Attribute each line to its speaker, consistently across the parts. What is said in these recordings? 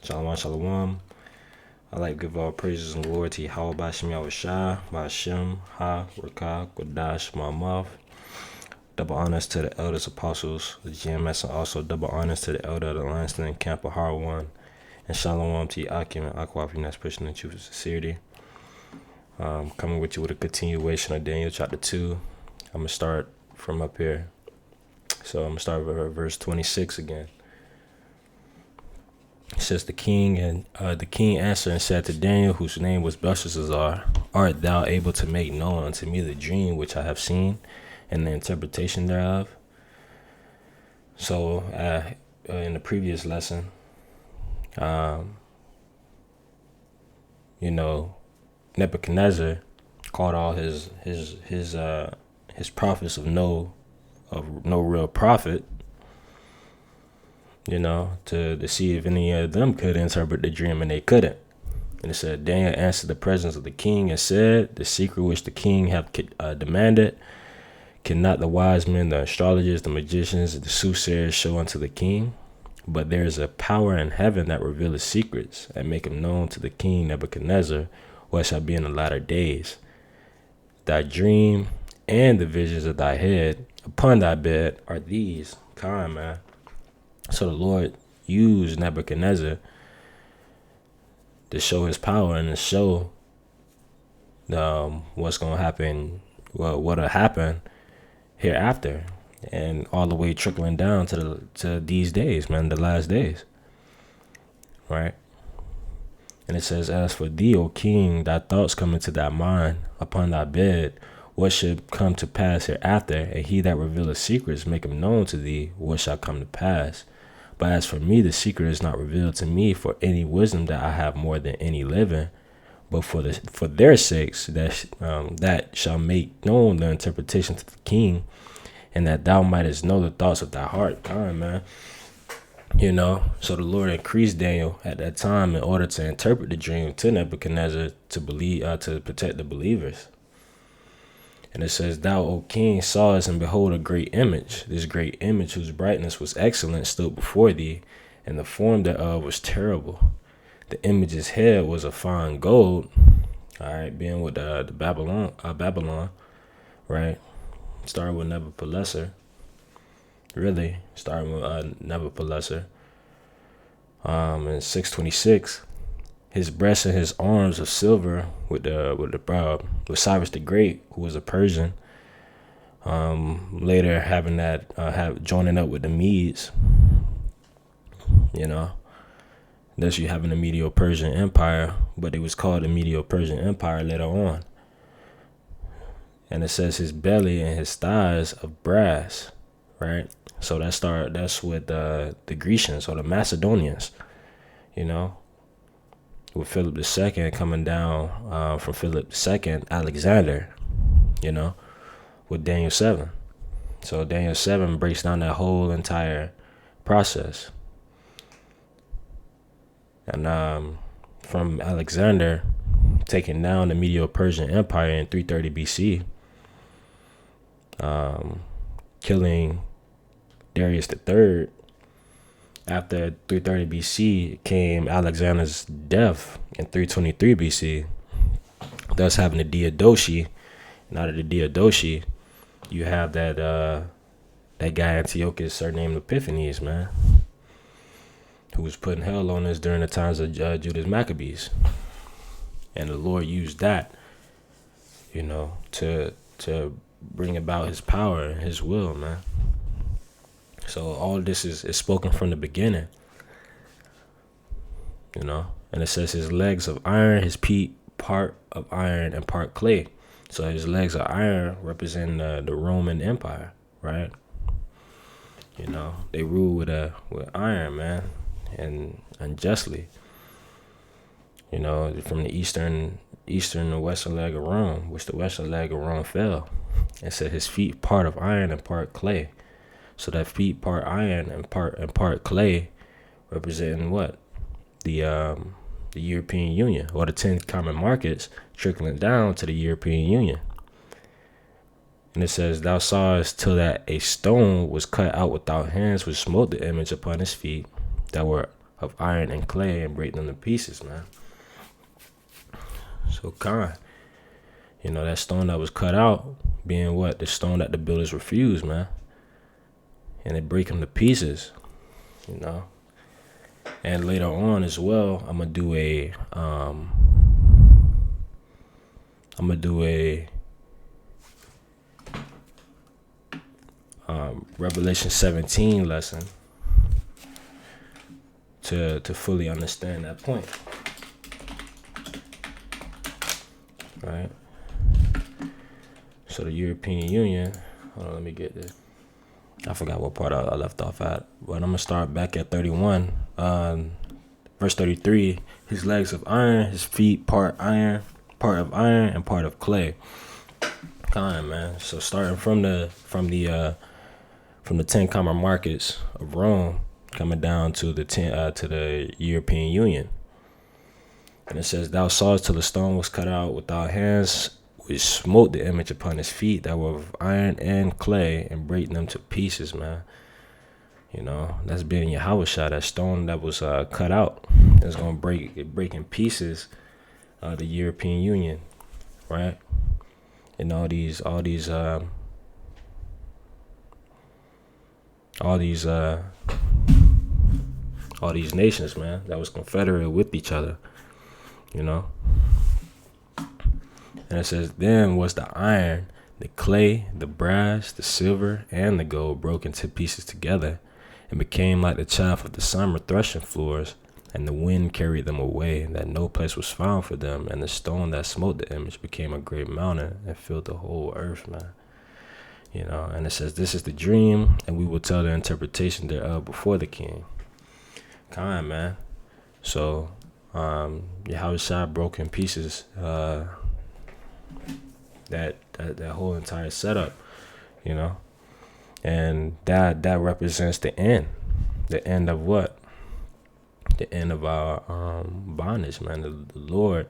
Speaker 1: Shalom, shalom. I like to give all praises and glory to Yahweh Bashim Yahushua, Bashim, Ha, Rakah, Kodash, Mamath. Double honors to the elders, apostles, the GMS, and also double honors to the elder of the Lanston Camp of Harwan. And shalom to Akim and Aqua, your next person in truth and sincerity. Coming with you with a continuation of Daniel chapter 2. I'm going to start from up here. So I'm going to start with verse 26 again. It says the king answered and said to Daniel, whose name was Belshazzar, art thou able to make known unto me the dream which I have seen and the interpretation thereof? So in the previous lesson, Nebuchadnezzar called all his prophets of no real prophet, to see if any of them could interpret the dream, and they couldn't. And it said, Daniel answered the presence of the king and said, the secret which the king hath demanded, cannot the wise men, the astrologers, the magicians, the soothsayers show unto the king? But there is a power in heaven that revealeth secrets, and make them known to the king Nebuchadnezzar what shall be in the latter days. Thy dream and the visions of thy head upon thy bed are these. Come, man. So the Lord used Nebuchadnezzar to show his power and to show what's going to happen, what'll happen hereafter, and all the way trickling down to these days, man, the last days, right? And it says, as for thee, O king, thy thoughts come into thy mind upon thy bed, what should come to pass hereafter, and he that revealeth secrets make him known to thee what shall come to pass. But as for me, the secret is not revealed to me for any wisdom that I have more than any living, but for their sakes that shall make known the interpretation to the king, and that thou mightest know the thoughts of thy heart. Time, man. So the Lord increased Daniel at that time in order to interpret the dream to Nebuchadnezzar to protect the believers. And it says, thou, O king, sawest and behold a great image. This great image, whose brightness was excellent, stood before thee, and the form thereof was terrible. The image's head was of fine gold. All right, being with the Babylon, right? Starting with Nebuchadnezzar. Really, starting with Nebuchadnezzar. In 626, his breast and his arms of silver with Cyrus the Great, who was a Persian. Later having that joining up with the Medes. Thus you having the Medo-Persian Empire, but it was called the Medo-Persian Empire later on. And it says his belly and his thighs of brass, right? So that's with the Grecians or the Macedonians, with Philip II coming down from Philip II, Alexander, with Daniel 7. So Daniel 7 breaks down that whole entire process. And from Alexander taking down the Medo-Persian Empire in 330 BC, killing Darius III. After 330 BC came Alexander's death in 323 BC, thus having the Diadochi. And out of the Diadochi, you have that guy Antiochus surnamed Epiphanes, man, who was putting hell on us during the times of Judas Maccabees. And the Lord used that, to bring about his power and his will, man. So all this is spoken from the beginning, and it says his legs of iron, his feet part of iron and part clay. So his legs of iron represent the Roman Empire, right? They rule with iron, man, and unjustly. From the eastern and western leg of Rome, which the western leg of Rome fell. It said his feet part of iron and part clay. So that feet part iron and part clay, representing what? The European Union, or the 10 common markets, trickling down to the European Union. And it says, thou sawest till that a stone was cut out without hands, which smote the image upon his feet, that were of iron and clay and break them to pieces, man. So that stone that was cut out being what? The stone that the builders refused, man. And they break them to pieces, And later on as well, I'm gonna do a Revelation 17 lesson to fully understand that point. Right? So the European Union, hold on, let me get this. I forgot what part I left off at, but I'm gonna start back at 31. Verse 33, his legs of iron, his feet part of iron and part of clay. Man. So starting from the 10 common markets of Rome, coming down to the European Union. And it says, thou sawest till the stone was cut out without hands, which smote the image upon his feet that were of iron and clay, and break them to pieces, man. That's being Yahushua, that stone that was cut out. It's gonna break in pieces the European Union, right? And all these nations, man, that was confederate with each other, And it says, then was the iron, the clay, the brass, the silver, and the gold broken to pieces together, and became like the chaff of the summer threshing floors, and the wind carried them away, that no place was found for them, and the stone that smote the image became a great mountain and filled the whole earth, man. And it says, this is the dream, and we will tell the interpretation thereof before the king. Man. So, Yahushua broke in pieces that whole entire setup, and that represents the end of what? The end of our bondage, man. The Lord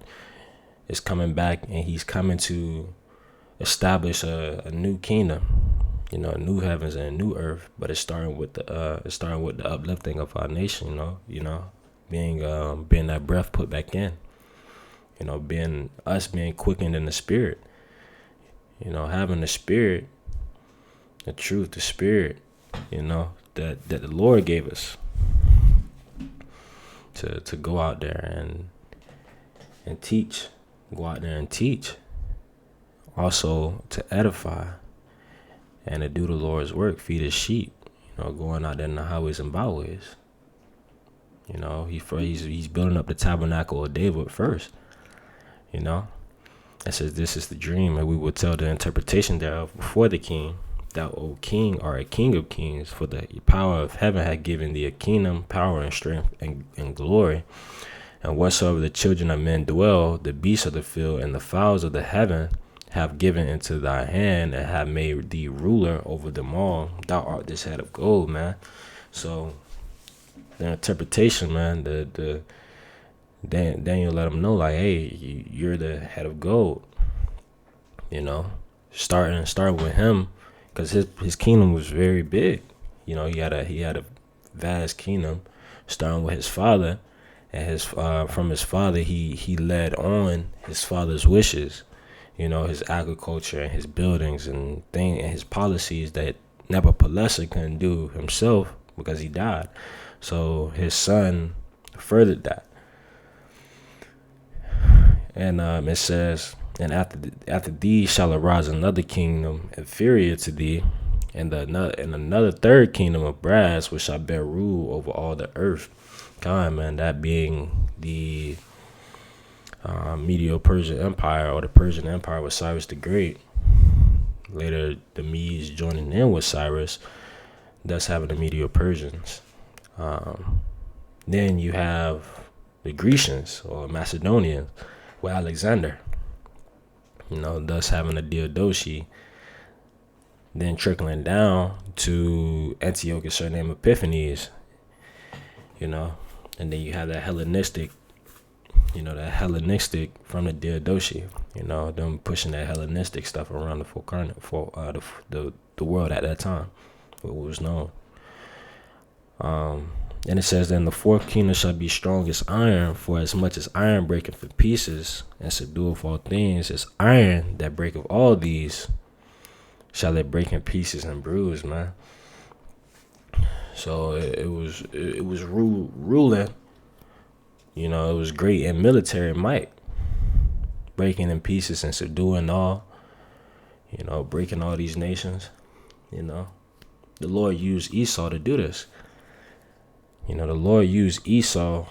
Speaker 1: is coming back, and he's coming to establish a new kingdom, a new heavens and a new earth. But it's starting with the uplifting of our nation, being that breath put back in, being quickened in the spirit, having the spirit, the truth, the spirit, that the Lord gave us to go out there and teach, also to edify and to do the Lord's work, feed his sheep, going out there in the highways and byways. He's building up the tabernacle of David first, It says, this is the dream, and we will tell the interpretation thereof before the king. Thou, O king, art a king of kings, for the power of heaven had given thee a kingdom, power, and strength, and glory. And whatsoever the children of men dwell, the beasts of the field and the fowls of the heaven have given into thy hand, and have made thee ruler over them all. Thou art this head of gold, man. So the interpretation, man, Daniel let him know, like, hey, you're the head of gold. Starting with him, because his kingdom was very big. He had a vast kingdom, starting with his father, and from his father he led on his father's wishes, his agriculture and his buildings and his policies that Nebuchadnezzar couldn't do himself because he died. So his son furthered that. And it says, and after thee shall arise another kingdom inferior to thee, and another third kingdom of brass, which shall bear rule over all the earth. Man, that being the Medo-Persian Empire, or the Persian Empire with Cyrus the Great. Later, the Medes joining in with Cyrus, thus having the Medo-Persians. Then you have the Grecians, or Macedonians, with Alexander, thus having a Theodosi. Then trickling down to Antiochus, surnamed Epiphanes, and then you have that Hellenistic, from the Theodosi, them pushing that Hellenistic stuff around the world at that time, what was known. And it says, then the fourth kingdom shall be strong as iron, for as much as iron breaketh in pieces, and subdueth all things, as iron that breaketh all these, shall it break in pieces and bruise, man. So it was ruling, it was great in military might, breaking in pieces and subduing all, breaking all these nations, The Lord used Esau to do this. The Lord used Esau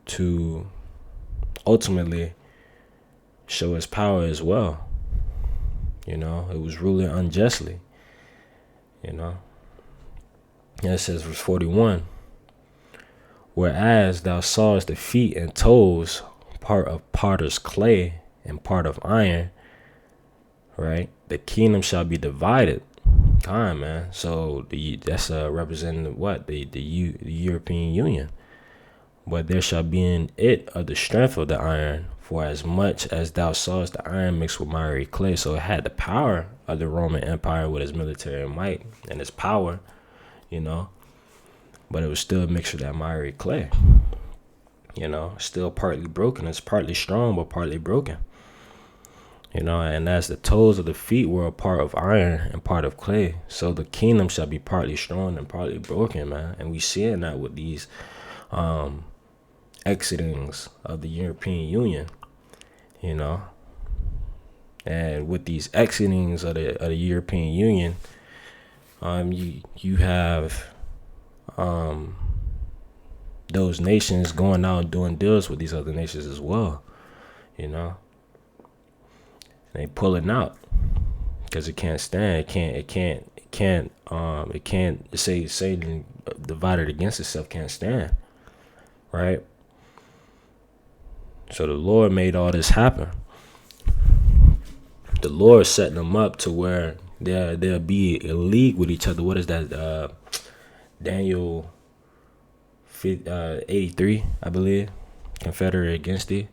Speaker 1: to ultimately show his power as well. It was ruling unjustly. And it says, verse 41, whereas thou sawest the feet and toes, part of potter's clay and part of iron, right? The kingdom shall be divided. Time, man. So that's representing what? The European Union. But there shall be in it of the strength of the iron, for as much as thou sawest the iron mixed with miry clay. So it had the power of the Roman Empire with its military might and its power, but it was still mixed with that miry clay. Still partly broken. It's partly strong, but partly broken. And as the toes of the feet were a part of iron and part of clay, so the kingdom shall be partly strong and partly broken, man. And we seeing that with these exitings of the European Union, and with these exitings of the European Union, you have those nations going out and doing deals with these other nations as well, They pulling out because it can't stand. It can't say Satan divided against itself can't stand, right? So the Lord made all this happen. The Lord setting them up to where they'll be in league with each other. What is that? Daniel 83, I believe. Confederate against thee.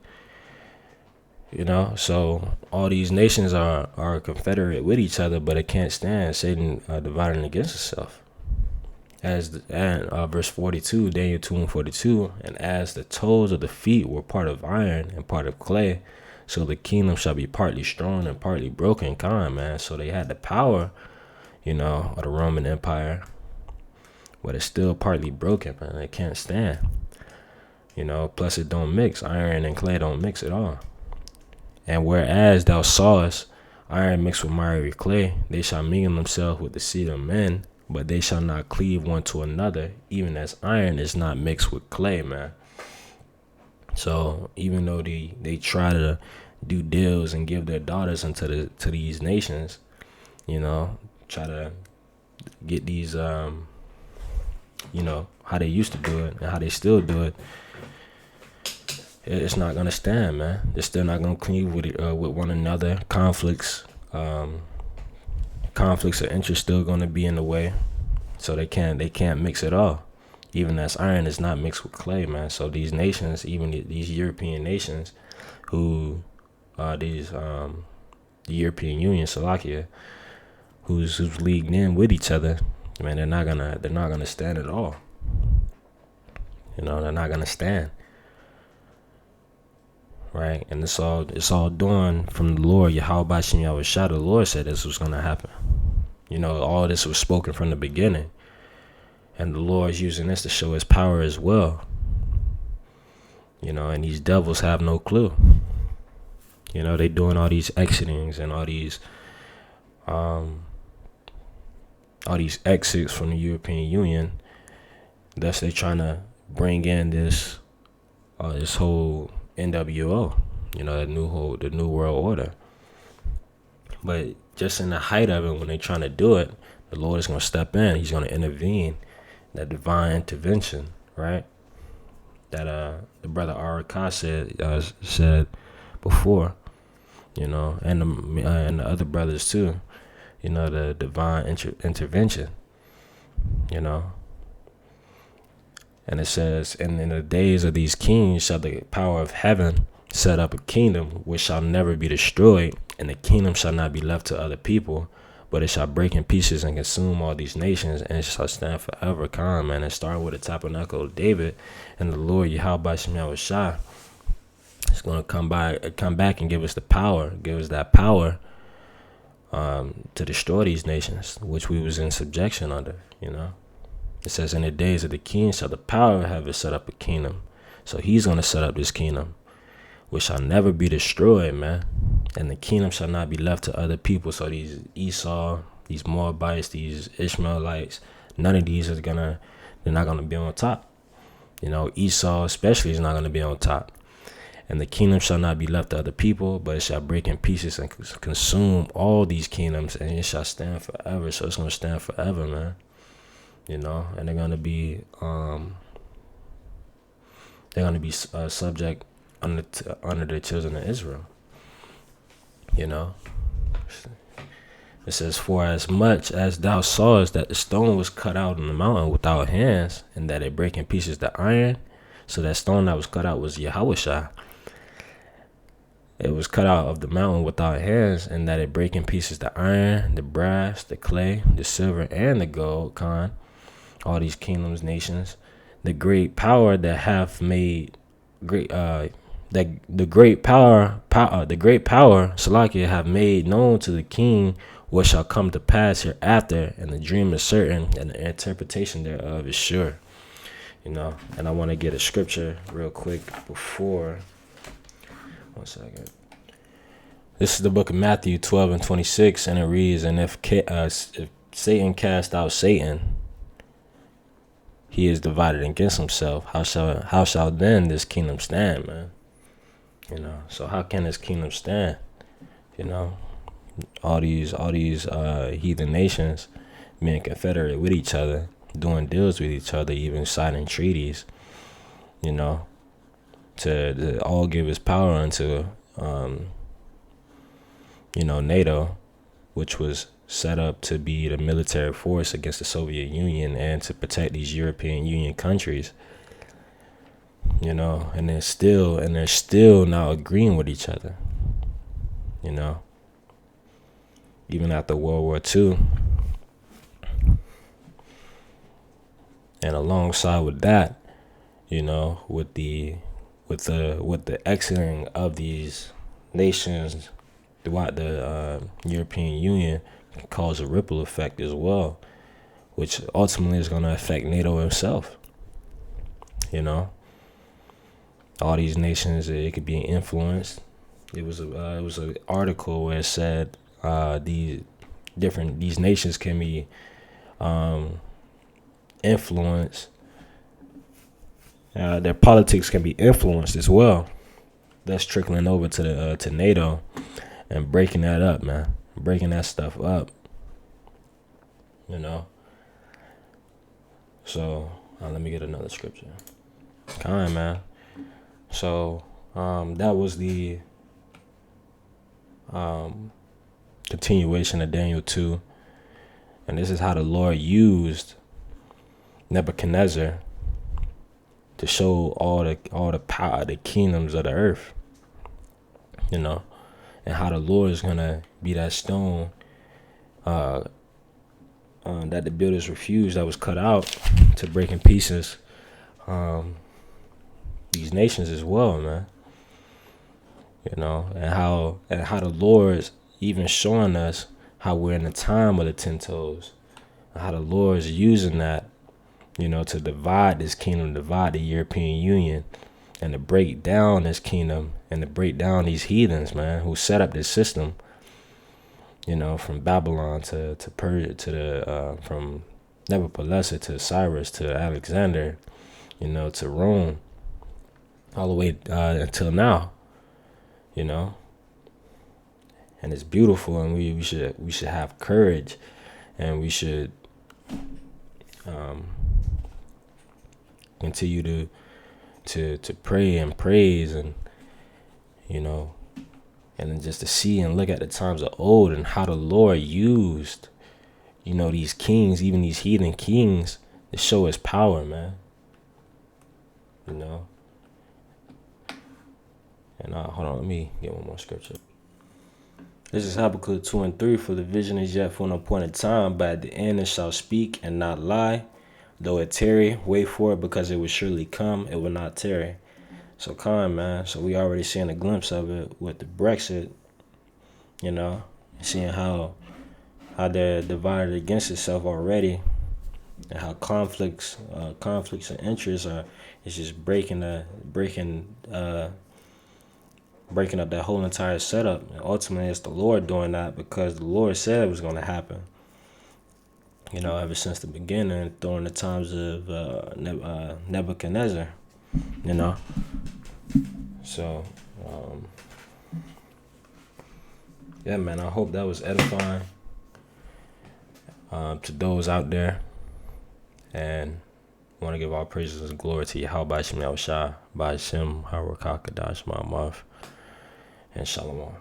Speaker 1: So all these nations are confederate with each other, but it can't stand Satan dividing against itself. Verse 42, Daniel 2:42, and as the toes of the feet were part of iron and part of clay, so the kingdom shall be partly strong and partly broken. Man. So they had the power, of the Roman Empire, but it's still partly broken, man. It can't stand. Plus it don't mix. Iron and clay don't mix at all. And whereas thou sawest iron mixed with miry clay, they shall mingle themselves with the seed of men, but they shall not cleave one to another, even as iron is not mixed with clay, man. So even though they try to do deals and give their daughters to these nations, try to get these, how they used to do it and how they still do it, it's not gonna stand, man. They're still not gonna cleave with one another. Conflicts of interest still gonna be in the way, so they can't mix it all. Even as iron is not mixed with clay, man. So these nations, even these European nations, who the European Union, Slovakia, who's leagued in with each other, man, they're not gonna stand at all. They're not gonna stand. Right, and it's all done from the Lord. Yahweh Bashim Yahushua, the Lord said this was gonna happen. All this was spoken from the beginning, and the Lord's using this to show His power as well. And these devils have no clue. They doing all these exitings and all these exits from the European Union. Thus, they trying to bring in this whole NWO, the New World Order. But just in the height of it, when they're trying to do it, the Lord is going to step in. He's going to intervene. That divine intervention, right? That the brother Araka said before, and the other brothers too, the divine intervention, And it says, and in the days of these kings shall the power of heaven set up a kingdom which shall never be destroyed, and the kingdom shall not be left to other people, but it shall break in pieces and consume all these nations, and it shall stand forever. Calm, man. And starting with the tabernacle of David and the Lord Yahweh Shem Yahushua, it's gonna come back and give us the power, give us that power to destroy these nations, which we was in subjection under. It says, in the days of the king shall the power have it set up a kingdom. So he's gonna set up this kingdom, which shall never be destroyed, man. And the kingdom shall not be left to other people. So these Esau, these Moabites, these Ishmaelites, none of these they're not gonna be on top. Esau especially is not gonna be on top. And the kingdom shall not be left to other people, but it shall break in pieces and consume all these kingdoms, and it shall stand forever. So it's gonna stand forever, man. And they're gonna be subject under the children of Israel. It says, for as much as thou sawest that the stone was cut out on the mountain without hands, and that it break in pieces the iron, so that stone that was cut out was Yahushua. It was cut out of the mountain without hands, and that it break in pieces the iron, the brass, the clay, the silver, and the gold, all these kingdoms, nations, the great power that hath made great the great power Salakia have made known to the king what shall come to pass hereafter, and the dream is certain, and the interpretation thereof is sure. And I want to get a scripture real quick before. 1 second. This is the book of Matthew 12:26, and it reads, and if Satan cast out Satan, he is divided against himself. How shall then this kingdom stand, man? So how can this kingdom stand? All these heathen nations being confederate with each other, doing deals with each other, even signing treaties, to all give his power unto NATO, which was set up to be the military force against the Soviet Union and to protect these European Union countries. And they're still now agreeing with each other. Even after World War II. And alongside with that, with the exiting of these nations throughout the European Union, can cause a ripple effect as well, which ultimately is going to affect NATO itself. All these nations, it could be influenced. It was an article where it said these nations can be influenced. Their politics can be influenced as well. That's trickling over to NATO and breaking that up, man. Breaking that stuff up. So let me get another scripture. Kind, man. So that was the continuation of Daniel 2, and this is how the Lord used Nebuchadnezzar to show all the power, the kingdoms of the earth, and how the Lord is gonna be that stone that the builders refused, that was cut out to break in pieces these nations as well, man. And how the Lord's even showing us how we're in the time of the 10 toes, and how the Lord's using that, to divide this kingdom, divide the European Union, and to break down this kingdom, and to break down these heathens, man, who set up this system, from Babylon to Persia, to from Nebuchadnezzar to Cyrus to Alexander, to Rome, all the way until now, and it's beautiful, and we should have courage, and we should continue to pray and praise, and and then just to see and look at the times of old and how the Lord used these kings, even these heathen kings, to show his power, man. And hold on, let me get one more scripture. This is Habakkuk 2 and 3. For the vision is yet for an appointed time, but at the end it shall speak and not lie. Though it tarry, wait for it, because it will surely come, it will not tarry. So come, man. So we already seeing a glimpse of it with the Brexit, you know, seeing how they're divided against itself already, and how conflicts and interests are is just breaking up that whole entire setup. And ultimately, it's the Lord doing that, because the Lord said it was going to happen. You know, ever since the beginning, during the times of Nebuchadnezzar. You know, so yeah, man. I hope that was edifying to those out there, and want to give all praises and glory to Yahweh Bashim Yahushua, Bashim Harakakadash Ma'amav, and Shalom.